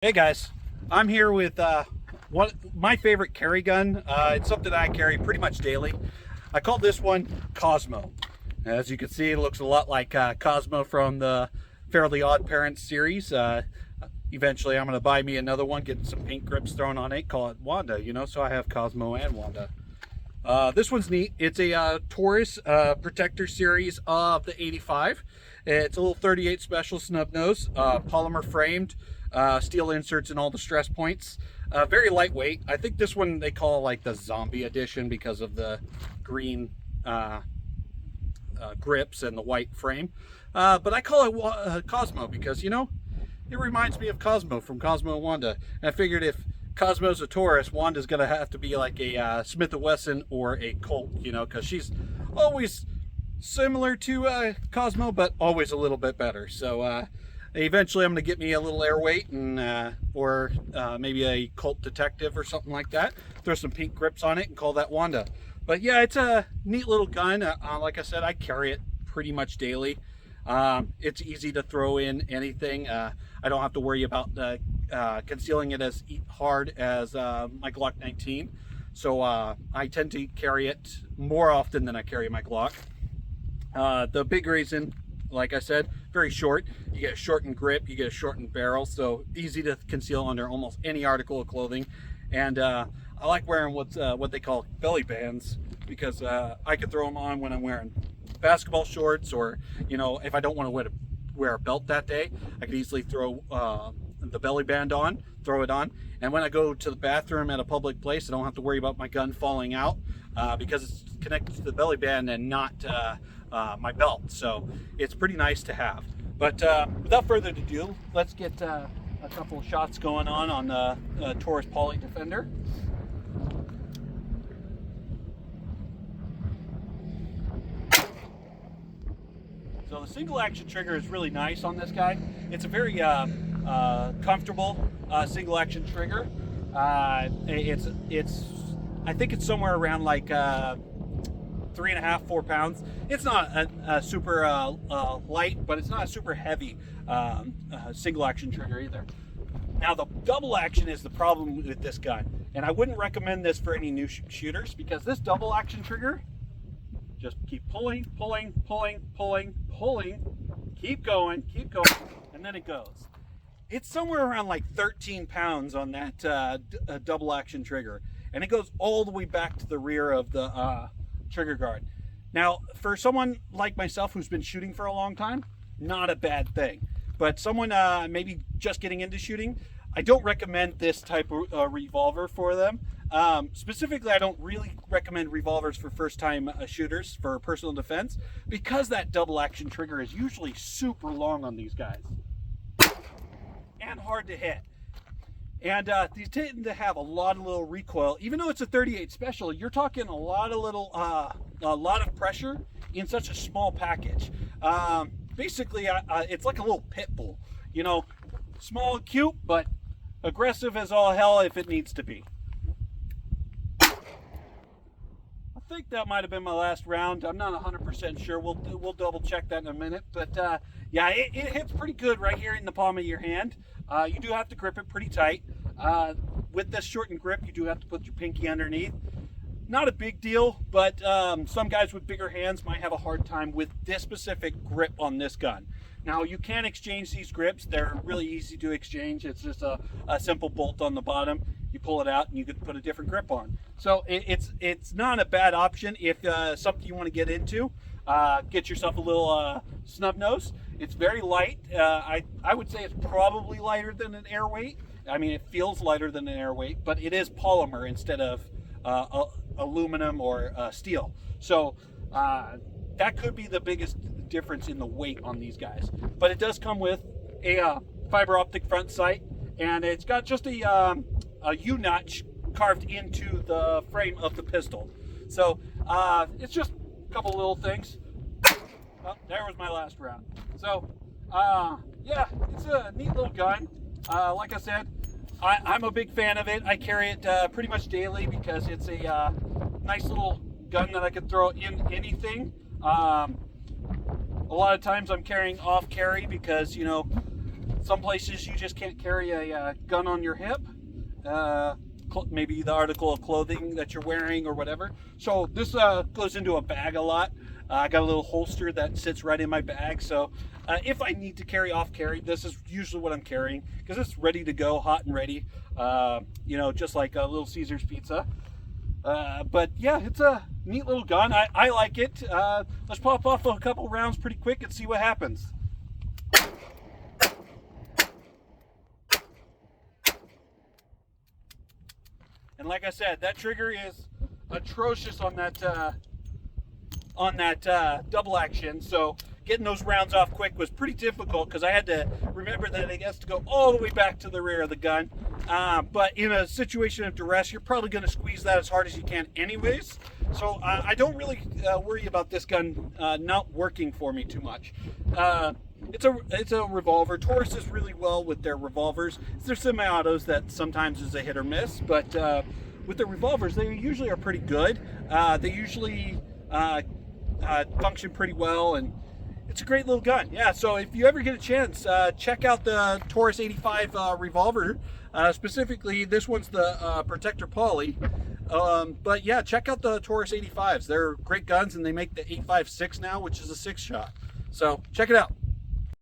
Hey guys, I'm here with my favorite carry gun. It's something I carry pretty much daily. I call this one Cosmo. As you can see, it looks a lot like Cosmo from the Fairly Odd Parents series. Eventually, I'm going to buy me another one, get some paint grips thrown on it, call it Wanda, so I have Cosmo and Wanda. This one's neat. It's a Taurus protector series of the 85. It's a little 38 special snub nose, polymer framed, steel inserts in all the stress points. Very lightweight. I think this one they call like the zombie edition because of the green grips and the white frame. But I call it Cosmo because, it reminds me of Cosmo from Cosmo and Wanda. And I figured if Cosmo's a Taurus, Wanda's going to have to be like a Smith & Wesson or a Colt, because she's always similar to Cosmo, but always a little bit better. So eventually I'm going to get me a little airweight and or maybe a Colt Detective or something like that. Throw some pink grips on it and call that Wanda. But yeah, it's a neat little gun. Like I said, I carry it pretty much daily. It's easy to throw in anything. I don't have to worry about concealing it as hard as my Glock 19. So I tend to carry it more often than I carry my Glock. The big reason, like I said, very short. You get a shortened grip, you get a shortened barrel, so easy to conceal under almost any article of clothing. And I like wearing what they call belly bands because I can throw them on when I'm wearing basketball shorts, or if I don't want to wear a belt that day, I could easily throw the belly band on, throw it on, and when I go to the bathroom at a public place, I don't have to worry about my gun falling out because it's connected to the belly band and not my belt. So it's pretty nice to have. But without further ado, let's get a couple of shots going on the Taurus Poly Defender. So the single action trigger is really nice on this guy. It's a very comfortable single action trigger. I think it's somewhere around like 3.5, 4 pounds. It's not a super light, but it's not a super heavy single action trigger either. Now the double action is the problem with this gun, and I wouldn't recommend this for any new shooters because this double action trigger, just keep pulling, keep going, and then it goes. It's somewhere around like 13 pounds on that double action trigger, and it goes all the way back to the rear of the trigger guard. Now, for someone like myself who's been shooting for a long time, not a bad thing. But someone maybe just getting into shooting, I don't recommend this type of revolver for them. Specifically, I don't really recommend revolvers for first-time shooters for personal defense because that double action trigger is usually super long on these guys and hard to hit. And these tend to have a lot of little recoil. Even though it's a 38 special, you're talking a lot of pressure in such a small package. Basically, it's like a little pit bull. Small and cute, but aggressive as all hell if it needs to be. I think that might have been my last round. I'm not 100% sure. We'll double check that in a minute. But yeah, it hits pretty good right here in the palm of your hand. You do have to grip it pretty tight. With this shortened grip, you do have to put your pinky underneath. Not a big deal, but some guys with bigger hands might have a hard time with this specific grip on this gun. Now, you can exchange these grips. They're really easy to exchange. It's just a simple bolt on the bottom. You pull it out and you can put a different grip on. So it's not a bad option if something you want to get into. Get yourself a little snub nose. It's very light. I would say it's probably lighter than an airweight. I mean, it feels lighter than an airweight, but it is polymer instead of aluminum or steel. So that could be the biggest difference in the weight on these guys. But it does come with a fiber optic front sight, and it's got just a U-notch carved into the frame of the pistol. So it's just a couple little things. Well, there was my last round. So yeah, it's a neat little gun. Like I said, I'm a big fan of it. I carry it pretty much daily because it's a nice little gun that I can throw in anything. A lot of times I'm carrying off carry because, Some places you just can't carry a gun on your hip. Maybe the article of clothing that you're wearing or whatever. So this goes into a bag a lot. I got a little holster that sits right in my bag. So if I need to carry off carry, this is usually what I'm carrying because it's ready to go, hot and ready. You know, just like a Little Caesar's pizza. But yeah, it's a neat little gun. I like it. Let's pop off a couple rounds pretty quick and see what happens. And like I said, that trigger is atrocious on that double action. So getting those rounds off quick was pretty difficult because I had to remember that it has to go all the way back to the rear of the gun. But in a situation of duress, you're probably going to squeeze that as hard as you can anyways. So I don't really worry about this gun not working for me too much. It's a revolver. Taurus is really well with their revolvers. It's their semi-autos that sometimes is a hit or miss, but with the revolvers, they usually are pretty good. They usually function pretty well, and it's a great little gun. Yeah, so if you ever get a chance, check out the Taurus 85 revolver. Specifically, this one's the Protector Poly. But yeah, check out the Taurus 85s. They're great guns, and they make the 856 now, which is a 6-shot. So check it out.